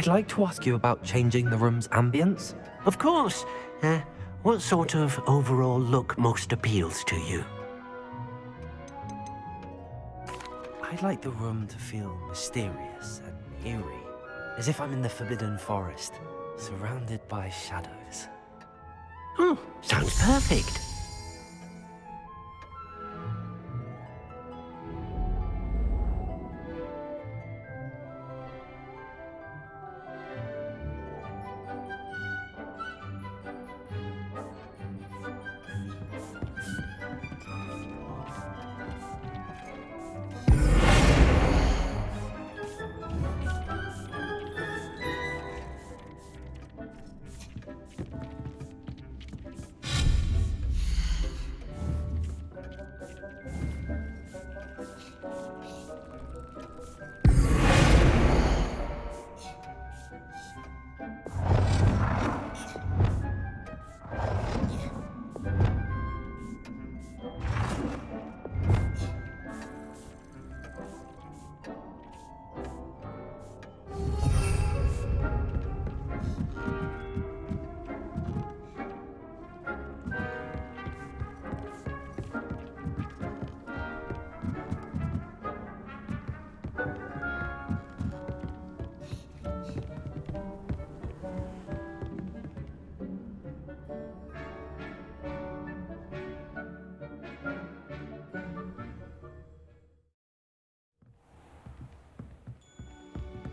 like to ask you about changing the room's ambience. Of course. What sort of overall look most appeals to you? I'd like the room to feel mysterious and eerie, as if I'm in the Forbidden Forest, surrounded by shadows. Oh, sounds perfect.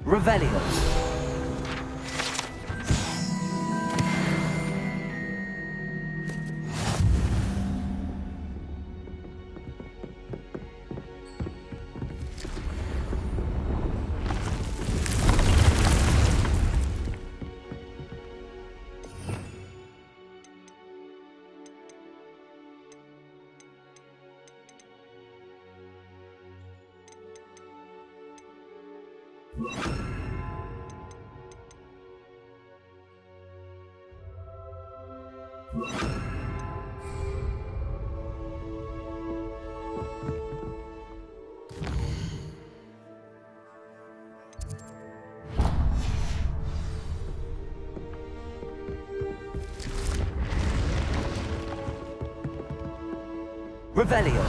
Revelio. Revelio.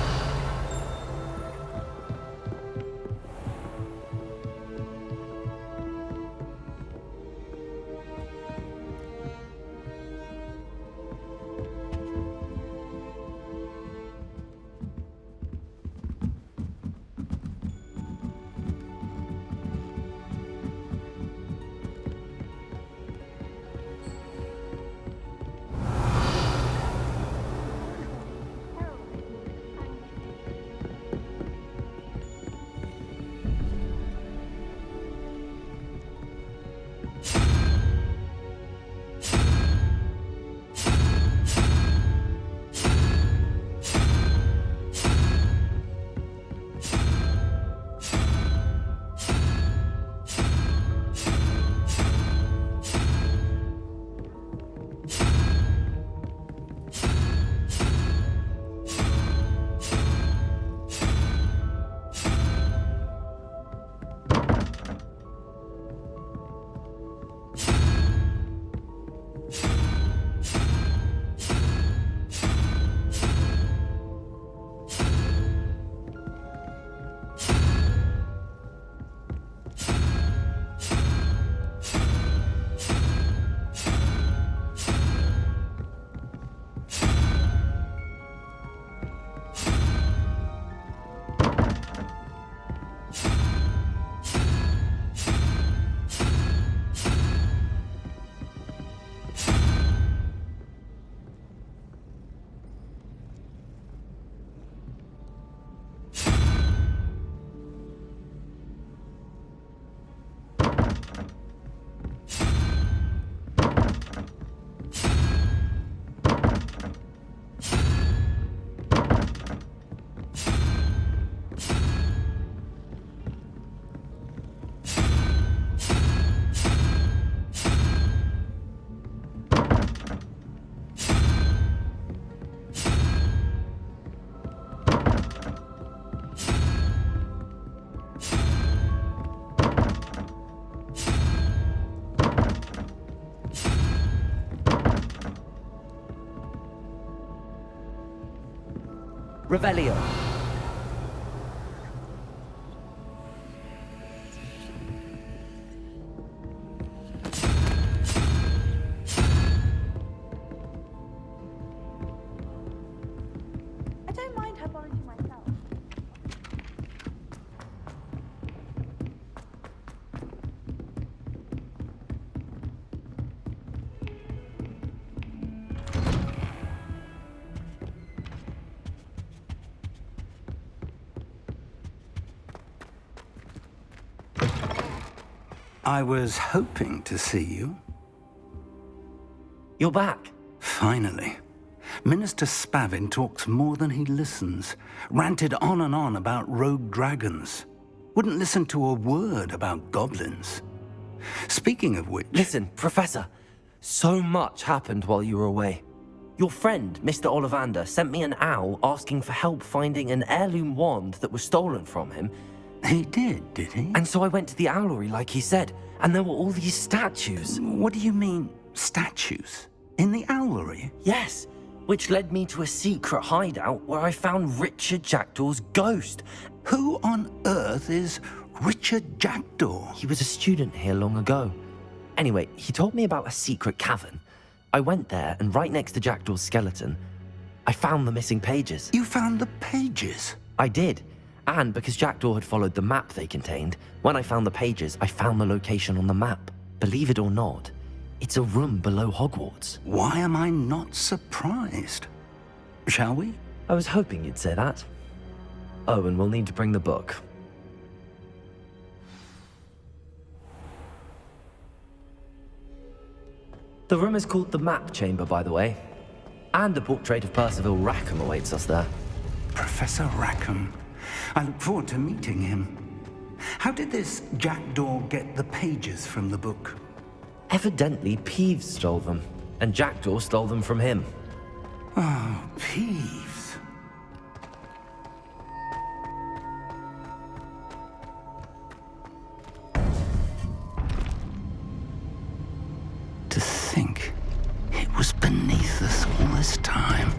Revelio. I don't mind herbology myself. I was hoping to see you. You're back. Finally. Minister Spavin talks more than he listens. Ranted on and on about rogue dragons. Wouldn't listen to a word about goblins. Speaking of which... Listen, Professor. So much happened while you were away. Your friend, Mr. Ollivander, sent me an owl asking for help finding an heirloom wand that was stolen from him. He did he? And so I went to the owlery like he said, and there were all these statues. What do you mean, statues? In the owlery? Yes, which led me to a secret hideout where I found Richard Jackdaw's ghost. Who on earth is Richard Jackdaw? He was a student here long ago. Anyway, he told me about a secret cavern. I went there, and right next to Jackdaw's skeleton, I found the missing pages. You found the pages? I did. And because Jackdaw had followed the map they contained, when I found the pages, I found the location on the map. Believe it or not, it's a room below Hogwarts. Why am I not surprised? Shall we? I was hoping you'd say that. Oh, and we'll need to bring the book. The room is called the Map Chamber, by the way. And a portrait of Percival Rackham awaits us there. Professor Rackham. I look forward to meeting him. How did this Jackdaw get the pages from the book? Evidently, Peeves stole them, and Jackdaw stole them from him. Oh, Peeves. To think it was beneath us all this time.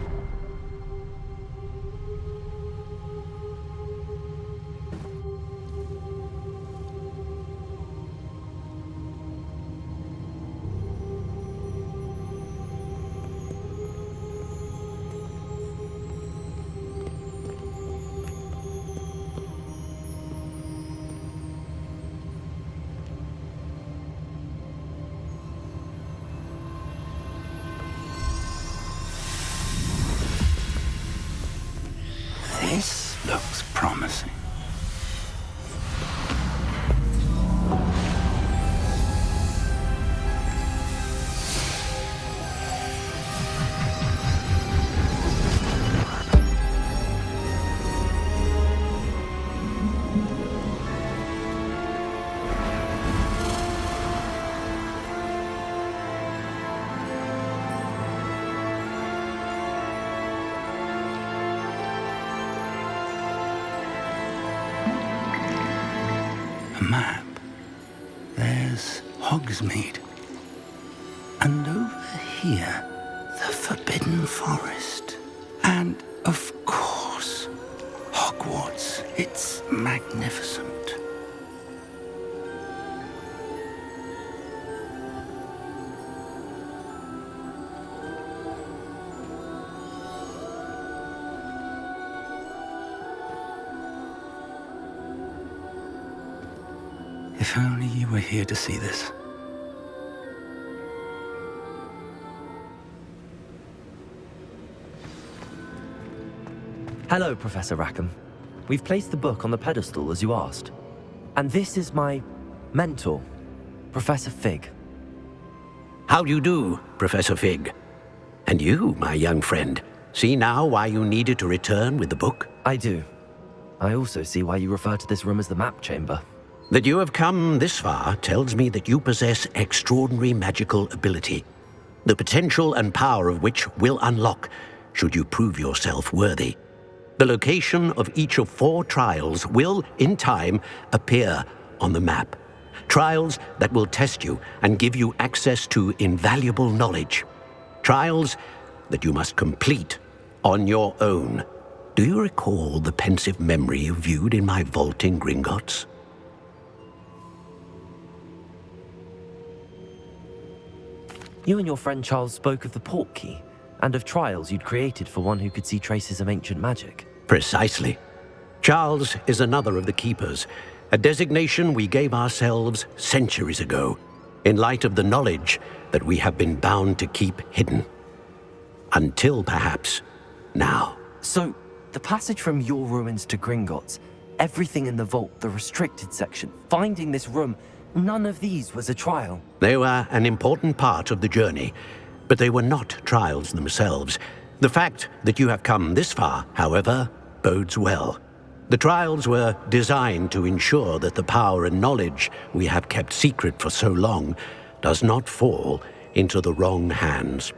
This looks promising. A map. There's Hogsmeade. And over here, the Forbidden Forest. And, of course, Hogwarts. It's magnificent. If only you were here to see this. Hello, Professor Rackham. We've placed the book on the pedestal as you asked. And this is my mentor, Professor Fig. How do you do, Professor Fig? And you, my young friend, see now why you needed to return with the book? I do. I also see why you refer to this room as the Map Chamber. That you have come this far tells me that you possess extraordinary magical ability, the potential and power of which will unlock should you prove yourself worthy. The location of each of 4 trials will, in time, appear on the map. Trials that will test you and give you access to invaluable knowledge. Trials that you must complete on your own. Do you recall the pensive memory you viewed in my vault in Gringotts? You and your friend Charles spoke of the port key, and of trials you'd created for one who could see traces of ancient magic. Precisely. Charles is another of the Keepers, a designation we gave ourselves centuries ago, in light of the knowledge that we have been bound to keep hidden. Until, perhaps, now. So, the passage from your ruins to Gringotts, everything in the vault, the restricted section, finding this room, none of these was a trial. They were an important part of the journey, but they were not trials themselves. The fact that you have come this far, however, bodes well. The trials were designed to ensure that the power and knowledge we have kept secret for so long does not fall into the wrong hands.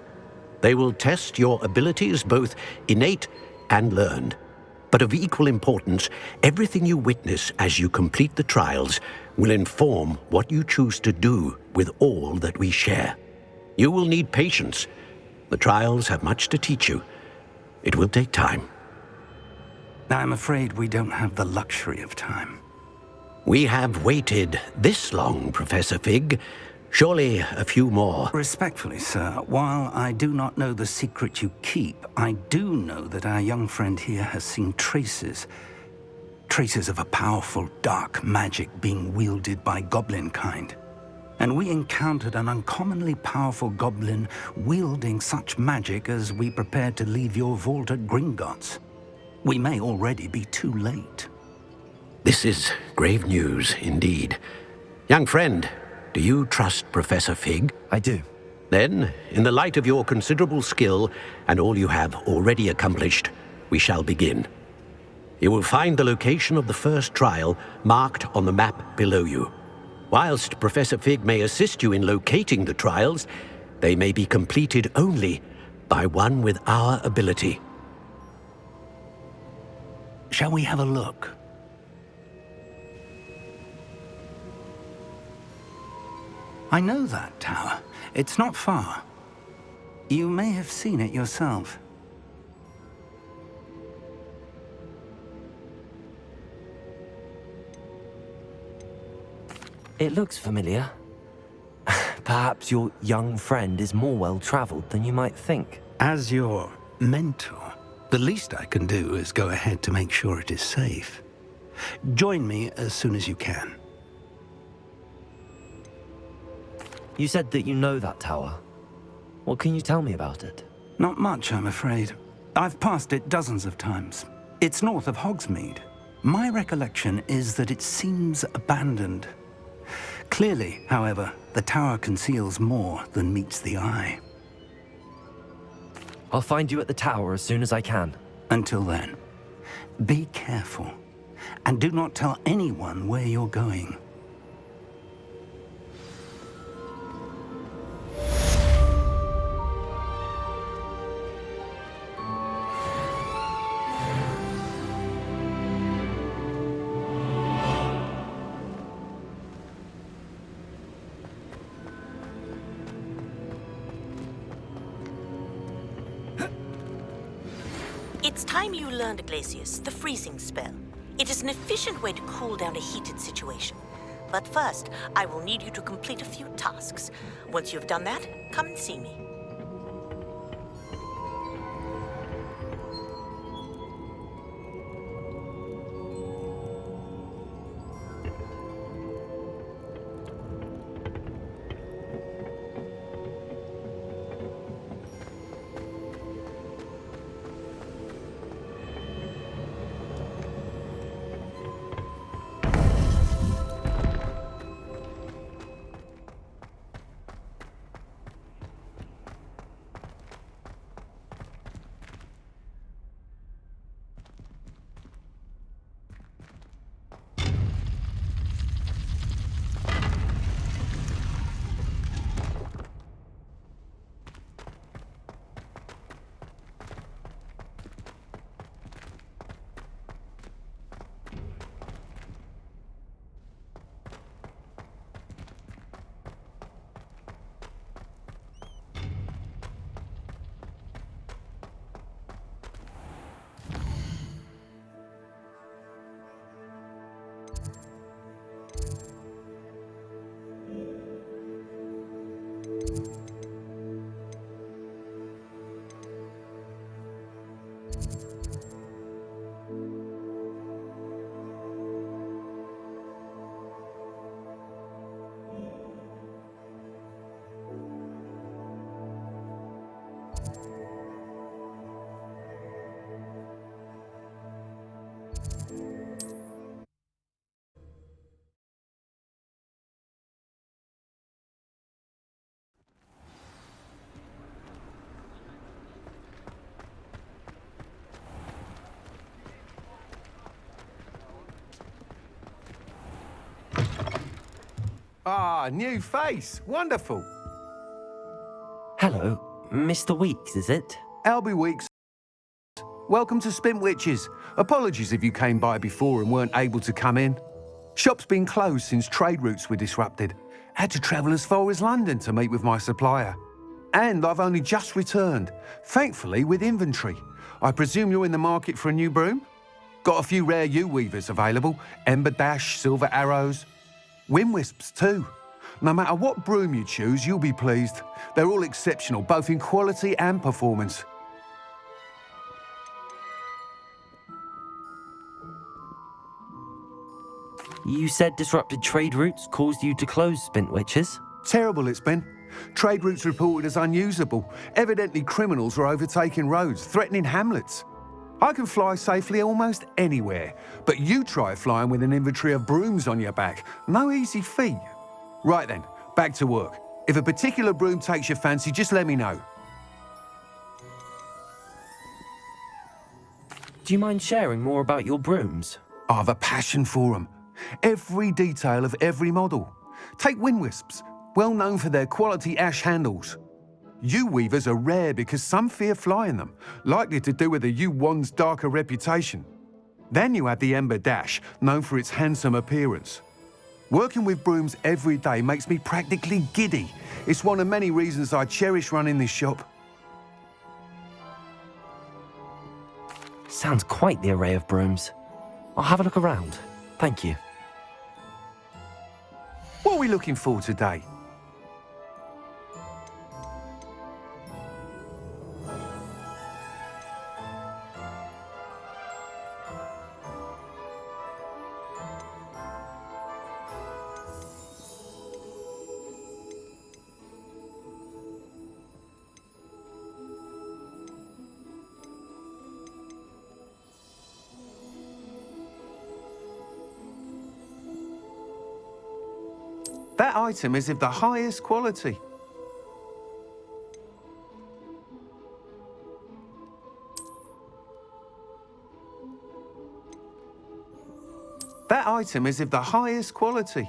They will test your abilities, both innate and learned. But of equal importance, everything you witness as you complete the trials will inform what you choose to do with all that we share. You will need patience. The trials have much to teach you. It will take time. I'm afraid we don't have the luxury of time. We have waited this long, Professor Fig. Surely a few more. Respectfully, sir, while I do not know the secret you keep, I do know that our young friend here has seen traces of a powerful dark magic being wielded by goblin kind. And we encountered an uncommonly powerful goblin wielding such magic as we prepared to leave your vault at Gringotts. We may already be too late. This is grave news indeed. Young friend, do you trust Professor Fig? I do. Then, in the light of your considerable skill and all you have already accomplished, we shall begin. You will find the location of the first trial marked on the map below you. Whilst Professor Fig may assist you in locating the trials, they may be completed only by one with our ability. Shall we have a look? I know that tower. It's not far. You may have seen it yourself. It looks familiar. Perhaps your young friend is more well-traveled than you might think. As your mentor, the least I can do is go ahead to make sure it is safe. Join me as soon as you can. You said that you know that tower. What can you tell me about it? Not much, I'm afraid. I've passed it dozens of times. It's north of Hogsmeade. My recollection is that it seems abandoned. Clearly, however, the tower conceals more than meets the eye. I'll find you at the tower as soon as I can. Until then, be careful, and do not tell anyone where you're going. It's time you learned, Glacius, the freezing spell. It is an efficient way to cool down a heated situation. But first, I will need you to complete a few tasks. Once you've done that, come and see me. Ah, new face. Wonderful. Hello, Mr. Weeks, is it? Albie Weeks. Welcome to Spintwitches. Apologies if you came by before and weren't able to come in. Shop's been closed since trade routes were disrupted. Had to travel as far as London to meet with my supplier. And I've only just returned, thankfully with inventory. I presume you're in the market for a new broom? Got a few rare U-weavers available, Ember Dash, Silver Arrows. Wind Wisps too. No matter what broom you choose, you'll be pleased. They're all exceptional, both in quality and performance. You said disrupted trade routes caused you to close Spintwitches? Terrible it's been. Trade routes reported as unusable. Evidently criminals were overtaking roads, threatening hamlets. I can fly safely almost anywhere, but you try flying with an inventory of brooms on your back. No easy feat. Right then, back to work. If a particular broom takes your fancy, just let me know. Do you mind sharing more about your brooms? I have a passion for them. Every detail of every model. Take Wind Wisps, well known for their quality ash handles. U-weavers are rare because some fear flying them, likely to do with the U-wand's darker reputation. Then you have the Ember Dash, known for its handsome appearance. Working with brooms every day makes me practically giddy. It's one of many reasons I cherish running this shop. Sounds quite the array of brooms. I'll have a look around. Thank you. What are we looking for today? That item is of the highest quality. That item is of the highest quality.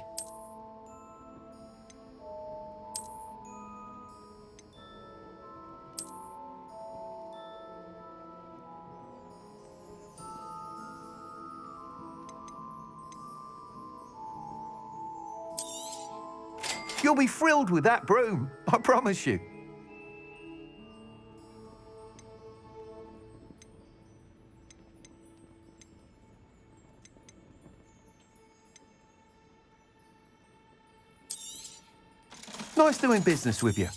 You'll be thrilled with that broom, I promise you. Nice doing business with you.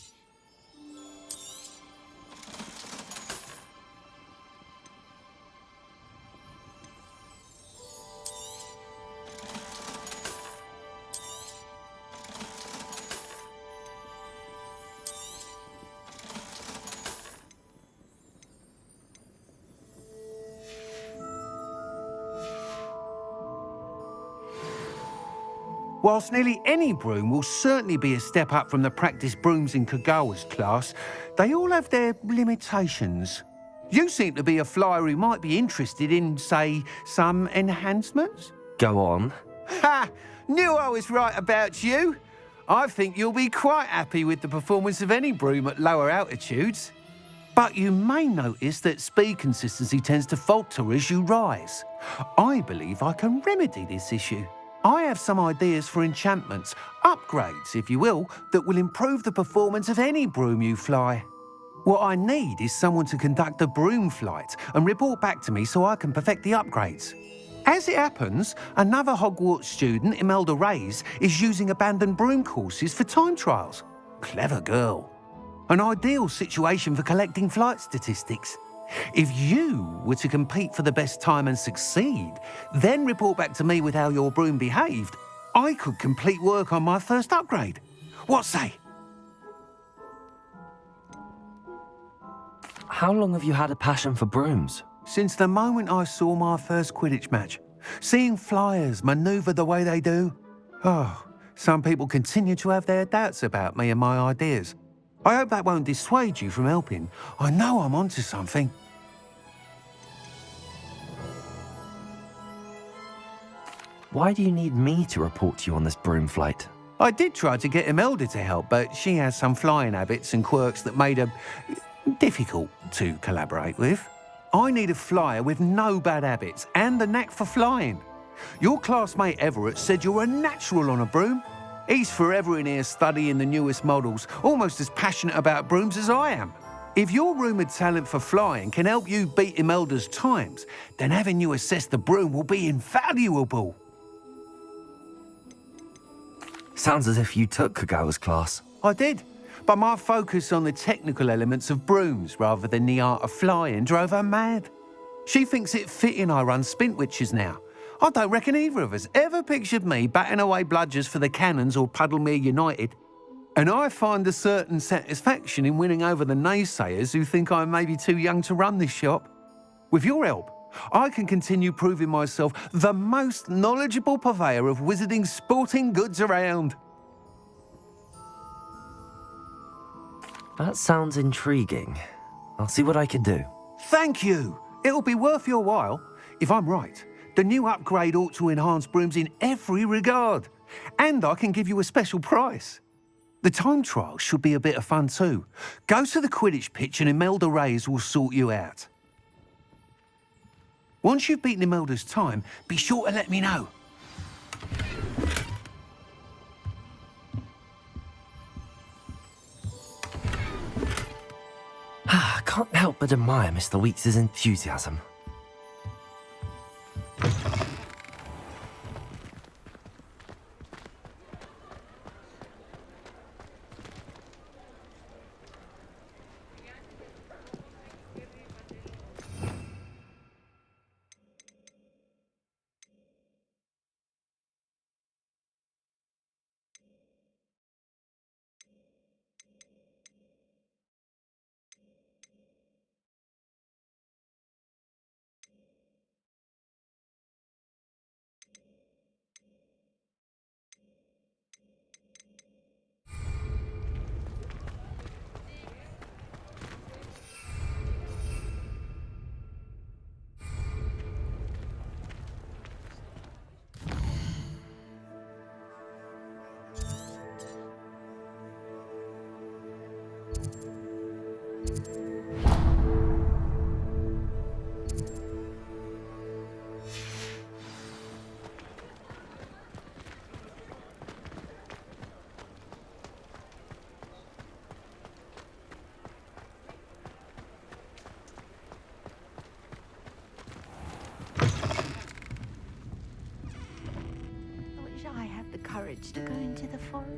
Whilst nearly any broom will certainly be a step up from the practice brooms in Kagawa's class, they all have their limitations. You seem to be a flyer who might be interested in, say, some enhancements? Go on. Ha! Knew I was right about you. I think you'll be quite happy with the performance of any broom at lower altitudes. But you may notice that speed consistency tends to falter as you rise. I believe I can remedy this issue. I have some ideas for enchantments, upgrades, if you will, that will improve the performance of any broom you fly. What I need is someone to conduct a broom flight and report back to me so I can perfect the upgrades. As it happens, another Hogwarts student, Imelda Reyes, is using abandoned broom courses for time trials. Clever girl. An ideal situation for collecting flight statistics. If you were to compete for the best time and succeed, then report back to me with how your broom behaved, I could complete work on my first upgrade. What say? How long have you had a passion for brooms? Since the moment I saw my first Quidditch match, seeing flyers manoeuvre the way they do. Oh, some people continue to have their doubts about me and my ideas. I hope that won't dissuade you from helping. I know I'm onto something. Why do you need me to report to you on this broom flight? I did try to get Imelda to help, but she has some flying habits and quirks that made her difficult to collaborate with. I need a flyer with no bad habits and the knack for flying. Your classmate Everett said you're a natural on a broom. He's forever in here studying the newest models, almost as passionate about brooms as I am. If your rumoured talent for flying can help you beat Imelda's times, then having you assess the broom will be invaluable. Sounds as if you took Kagawa's class. I did, but my focus on the technical elements of brooms rather than the art of flying drove her mad. She thinks it fitting I run Spintwitches now. I don't reckon either of us ever pictured me batting away bludgers for the Cannons or Puddlemere United. And I find a certain satisfaction in winning over the naysayers who think I may be too young to run this shop. With your help, I can continue proving myself the most knowledgeable purveyor of wizarding sporting goods around. That sounds intriguing. I'll see what I can do. Thank you. It'll be worth your while. If I'm right, the new upgrade ought to enhance brooms in every regard. And I can give you a special price. The time trial should be a bit of fun too. Go to the Quidditch pitch and Imelda Reyes will sort you out. Once you've beaten Imelda's time, be sure to let me know. I can't help but admire Mr. Weeks' enthusiasm. I had the courage to go into the forest.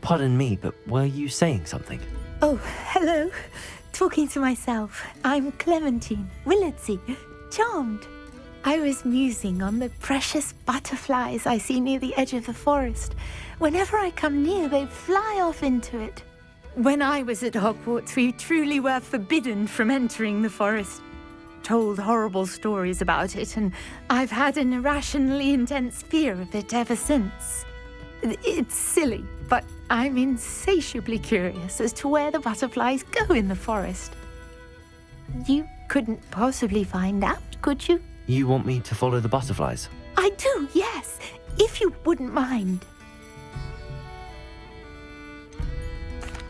Pardon me, but were you saying something? Oh, hello. Talking to myself. I'm Clementine Willardsey. Charmed. I was musing on the precious butterflies I see near the edge of the forest. Whenever I come near, they fly off into it. When I was at Hogwarts, we truly were forbidden from entering the forest. Told horrible stories about it, and I've had an irrationally intense fear of it ever since. It's silly, but I'm insatiably curious as to where the butterflies go in the forest. You couldn't possibly find out, could you? You want me to follow the butterflies? I do, yes, if you wouldn't mind.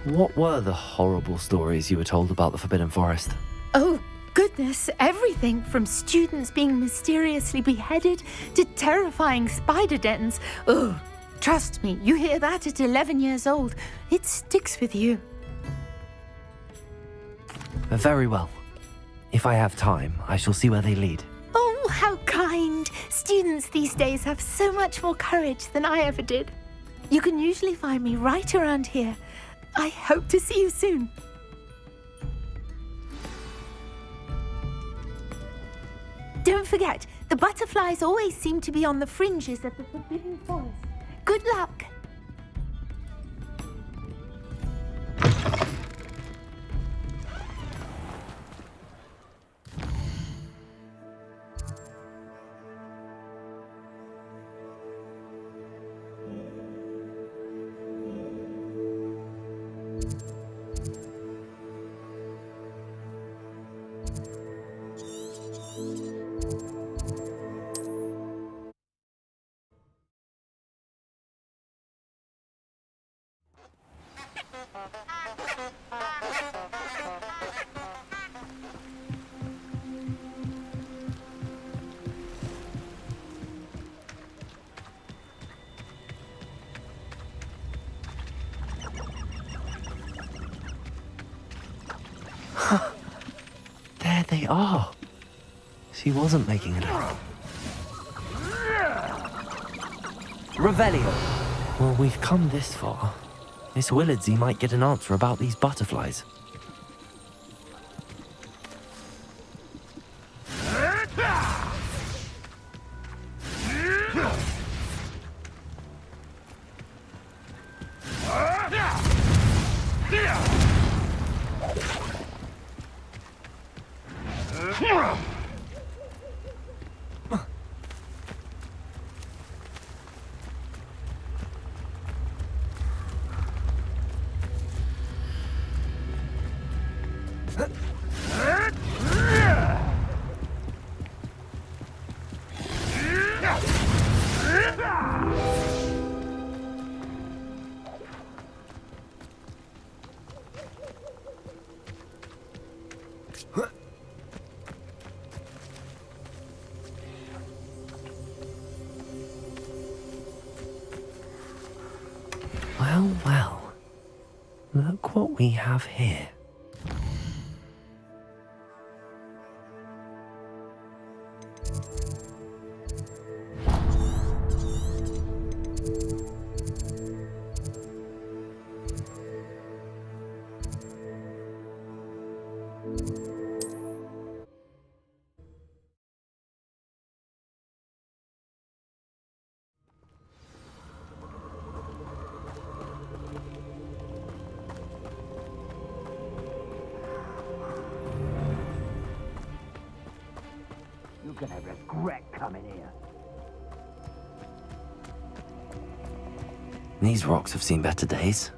What were the horrible stories you were told about the Forbidden Forest? Oh, goodness, everything from students being mysteriously beheaded to terrifying spider dens. Oh, trust me, you hear that at 11 years old, it sticks with you. Very well. If I have time, I shall see where they lead. Oh, how kind. Students these days have so much more courage than I ever did. You can usually find me right around here. I hope to see you soon. Don't forget, the butterflies always seem to be on the fringes of the Forbidden Forest. Good luck. There they are. She wasn't making it up. Revelio. Well, we've come this far. Miss Willardsey might get an answer about these butterflies. Well, well. Look what we have here. You're gonna regret coming here. These rocks have seen better days.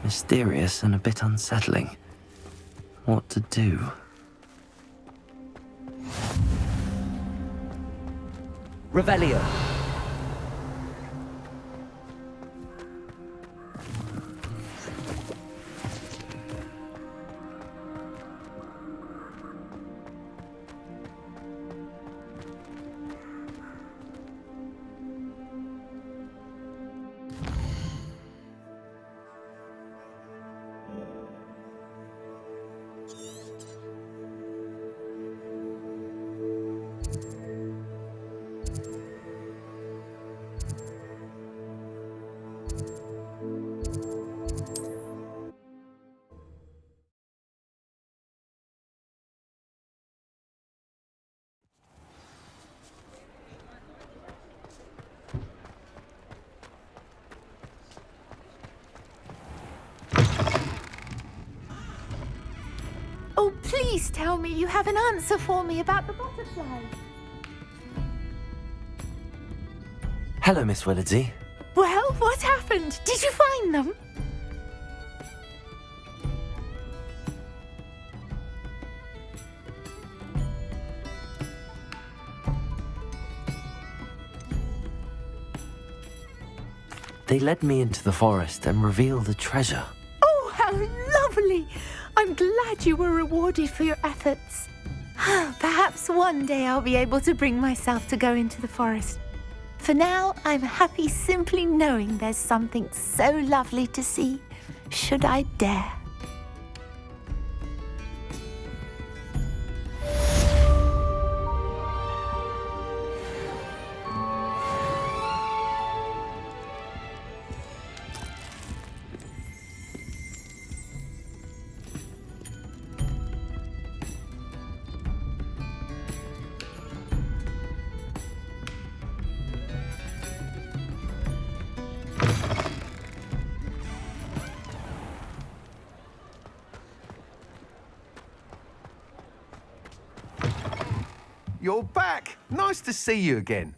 Mysterious and a bit unsettling. What to do? Revelio. Oh, please tell me you have an answer for me about the butterflies. Hello, Miss Willardsey. Well, what happened? Did you find them? They led me into the forest and revealed a treasure. Oh, how lovely! I'm glad you were rewarded for your efforts. Perhaps one day I'll be able to bring myself to go into the forest. For now, I'm happy simply knowing there's something so lovely to see, should I dare. you're back. Nice to see you again.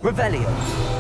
Revelio.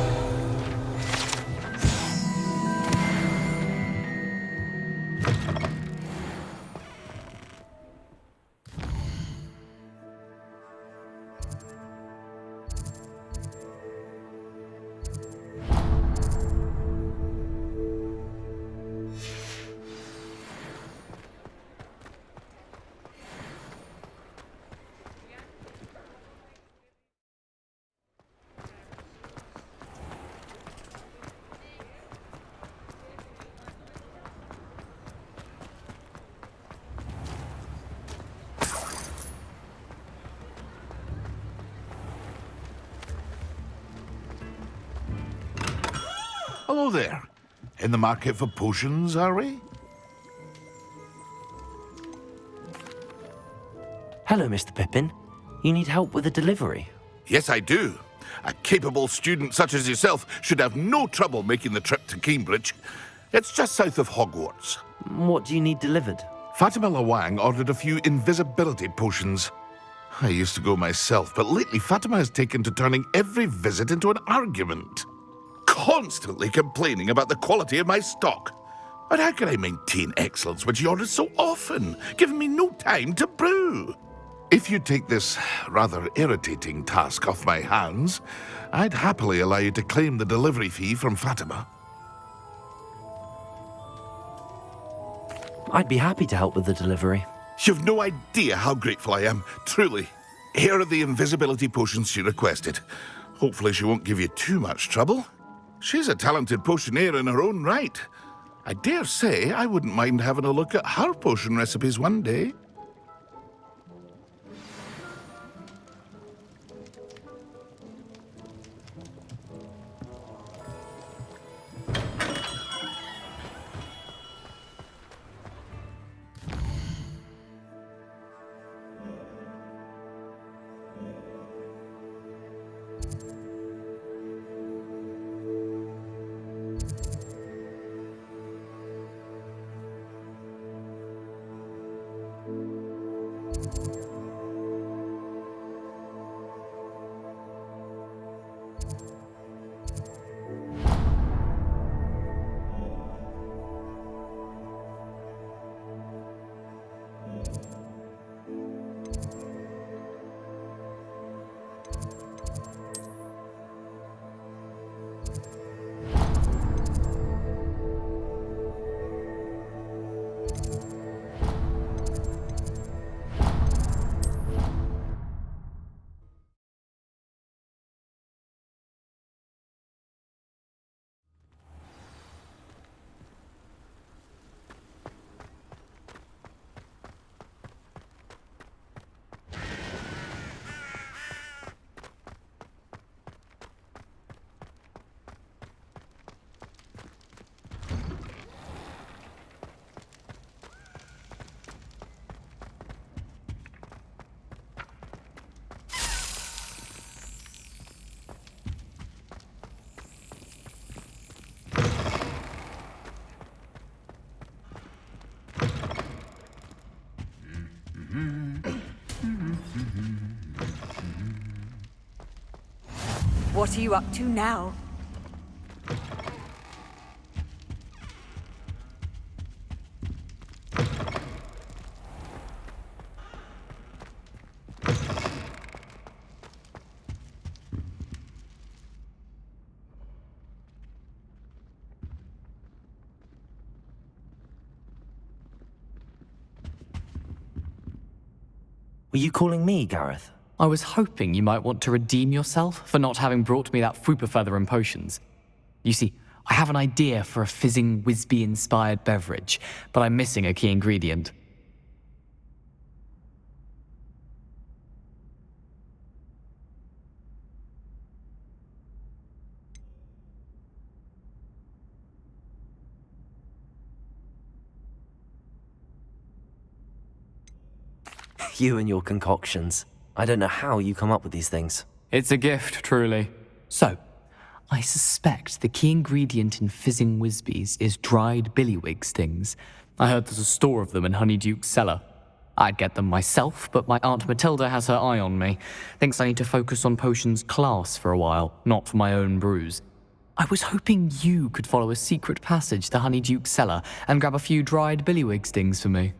Hello there. In the market for potions, are we? Hello, Mr. Pippin. You need help with a delivery? Yes, I do. A capable student such as yourself should have no trouble making the trip to Cambridge. It's just south of Hogwarts. What do you need delivered? Fatima Lawang ordered a few invisibility potions. I used to go myself, but lately Fatima has taken to turning every visit into an argument. Constantly complaining about the quality of my stock. But how can I maintain excellence when she orders so often, giving me no time to brew? If you take this rather irritating task off my hands, I'd happily allow you to claim the delivery fee from Fatima. I'd be happy to help with the delivery. You've no idea how grateful I am, truly. Here are the invisibility potions she requested. Hopefully she won't give you too much trouble. She's a talented potioneer in her own right. I dare say I wouldn't mind having a look at her potion recipes one day. What are you up to now? Were you calling me, Gareth? I was hoping you might want to redeem yourself for not having brought me that Fooper feather and potions. You see, I have an idea for a fizzing Wisby-inspired beverage, but I'm missing a key ingredient. You and your concoctions. I don't know how you come up with these things. It's a gift, truly. So, I suspect the key ingredient in fizzing Wisbies is dried billywig stings. I heard there's a store of them in Honeyduke's cellar. I'd get them myself, but my Aunt Matilda has her eye on me. Thinks I need to focus on potions class for a while, not for my own brews. I was hoping you could follow a secret passage to Honeyduke's cellar and grab a few dried billywig stings for me.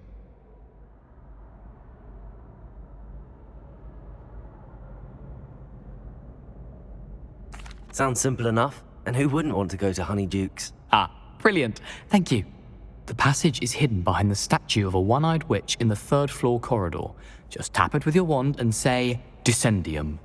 Sounds simple enough. And who wouldn't want to go to Honeyduke's? Ah, brilliant. Thank you. The passage is hidden behind the statue of a one-eyed witch in the third-floor corridor. Just tap it with your wand and say, Descendium.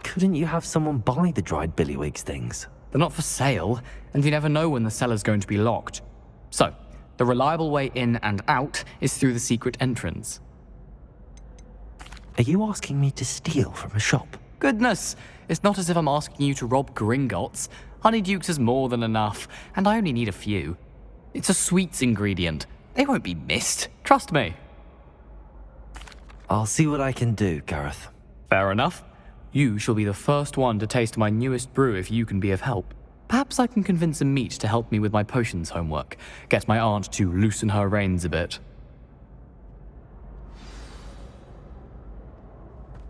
Couldn't you have someone buy the dried billywig stings? They're not for sale, and you never know when the cellar's going to be locked. So, the reliable way in and out is through the secret entrance. Are you asking me to steal from a shop? Goodness, it's not as if I'm asking you to rob Gringotts. Honeyduke's is more than enough, and I only need a few. It's a sweets ingredient, They won't be missed. Trust me. I'll see what I can do, Gareth. Fair enough. You shall be the first one to taste my newest brew if you can be of help. Perhaps I can convince a meat to help me with my potions homework. Get my aunt to loosen her reins a bit.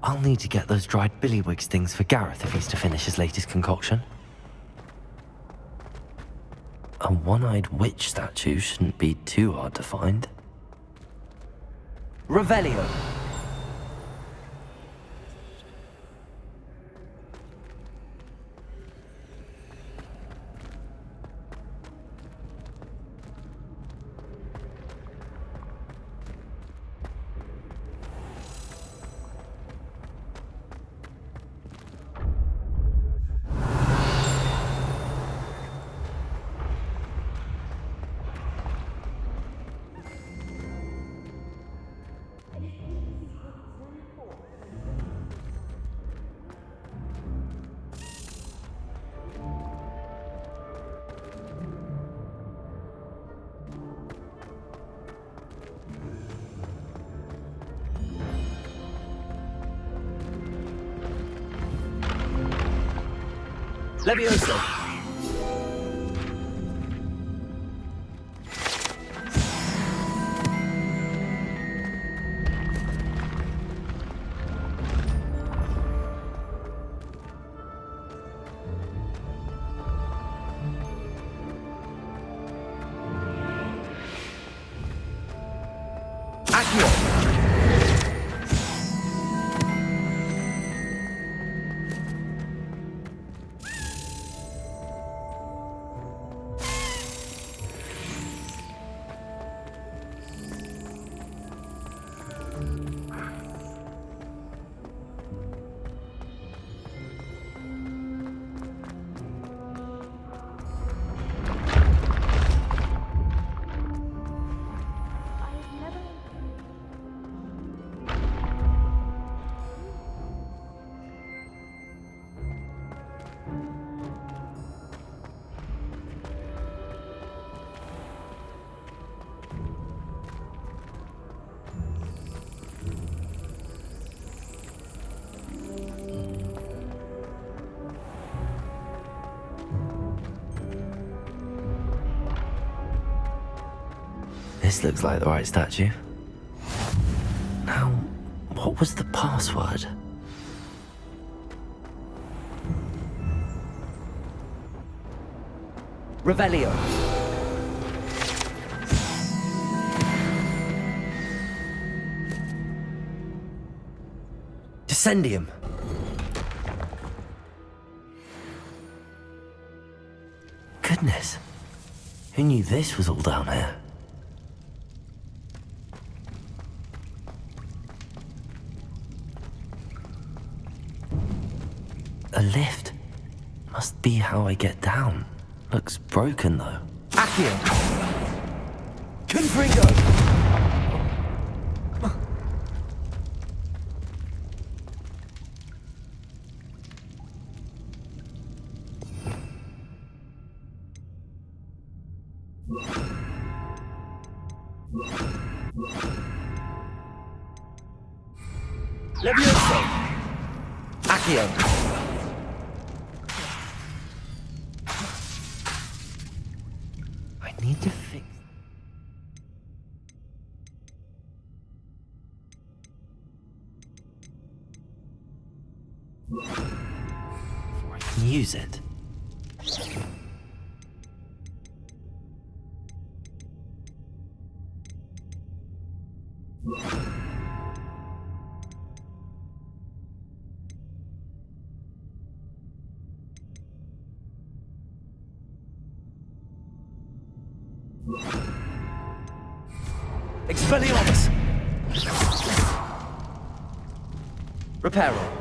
I'll need to get those dried billywigs things for Gareth if he's to finish his latest concoction. A one-eyed witch statue shouldn't be too hard to find. Revelio! Levioso! Accio! This looks like the right statue. Now, what was the password? Revelio. Descendium. Goodness. Who knew this was all down here? A lift. Must be how I get down. Looks broken though. Accio! Confringo! Levioso! Accio! I need to fix... before I can use it. Expelliarmus! Reparo.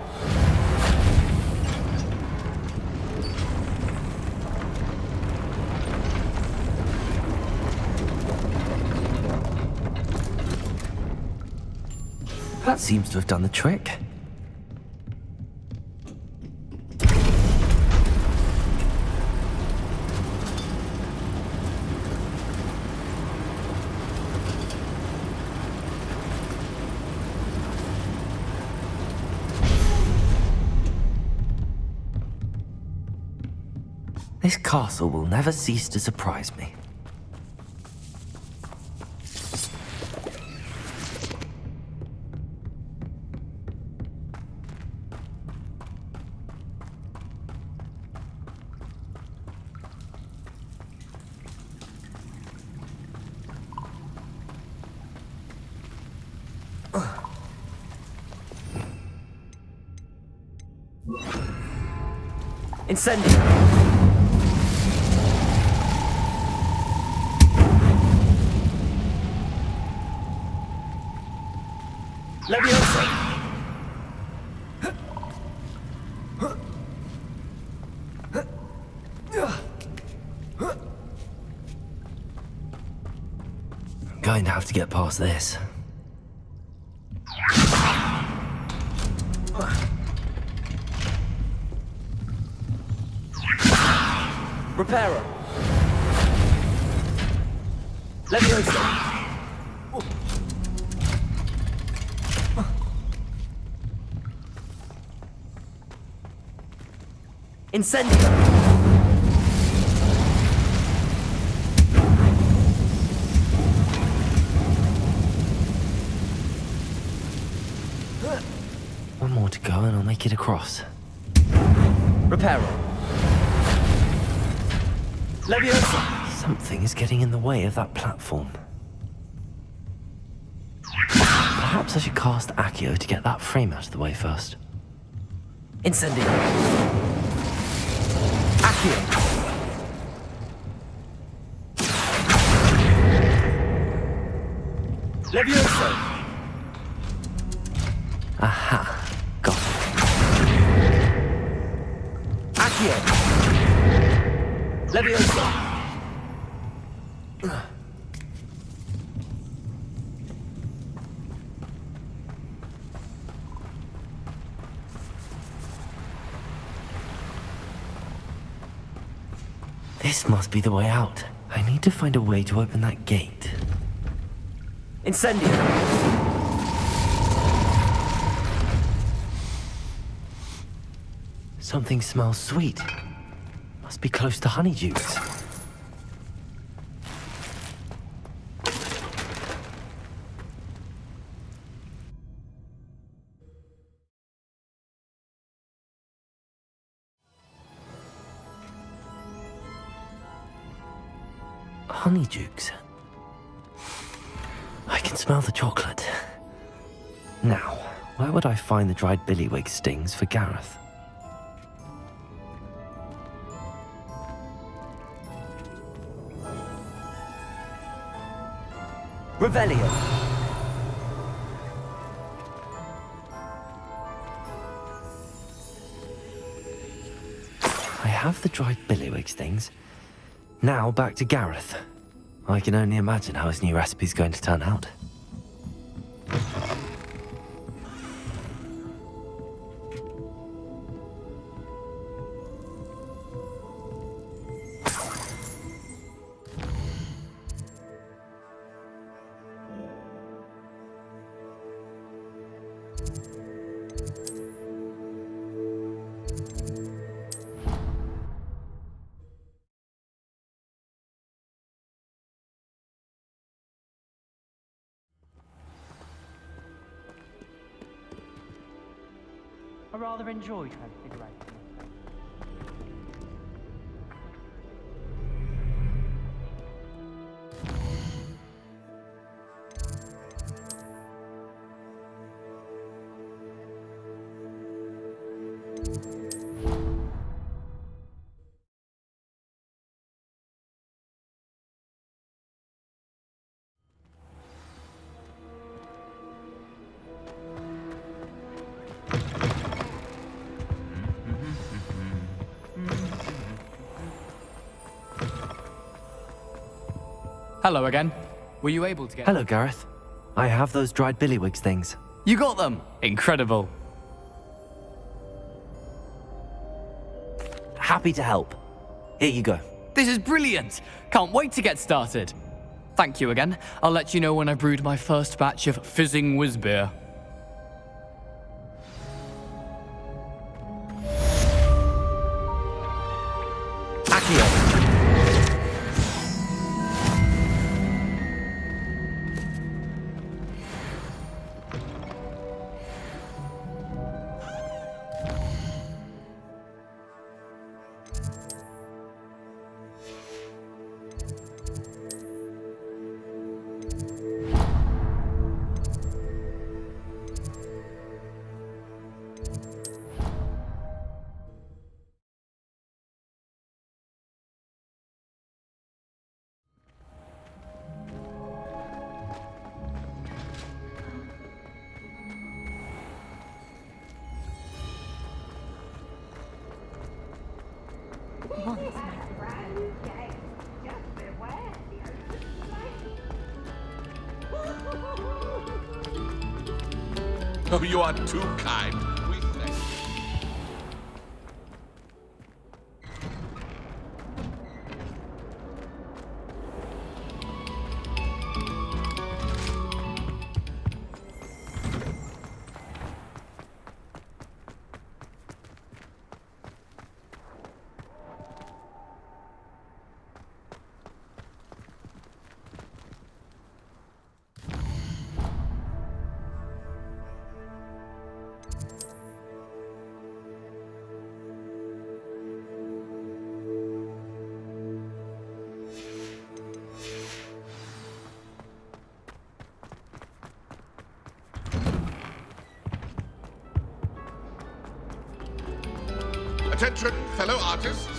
That seems to have done the trick. This castle will never cease to surprise me. Incendio! Leviosa! I'm going to have to get past this. Reparo! Leviosa! Incendio! One more to go and I'll make it across. Reparo! Leviosa! Something is getting in the way of that platform. Perhaps I should cast Accio to get that frame out of the way first. Incendio! Accio! Leviosa! Aha! Got it. Accio! Leviosa! This must be the way out. I need to find a way to open that gate. Incendio! Something smells sweet. Must be close to honeydukes. Honeydukes. I can smell the chocolate. Now, where would I find the dried billywig stings for Gareth? Revelio! I have the dried billywig stings. Now back to Gareth. I can only imagine how his new recipe's going to turn out. I rather enjoy transfiguration. Hello again. Were you able to get... Hello, Gareth. I have those dried billywig things. You got them! Incredible. Happy to help. Here you go. This is brilliant! Can't wait to get started. Thank you again. I'll let you know when I brewed my first batch of fizzing whizbeer. Accio! Oh, you are too kind. We thank you. Attention, fellow artists.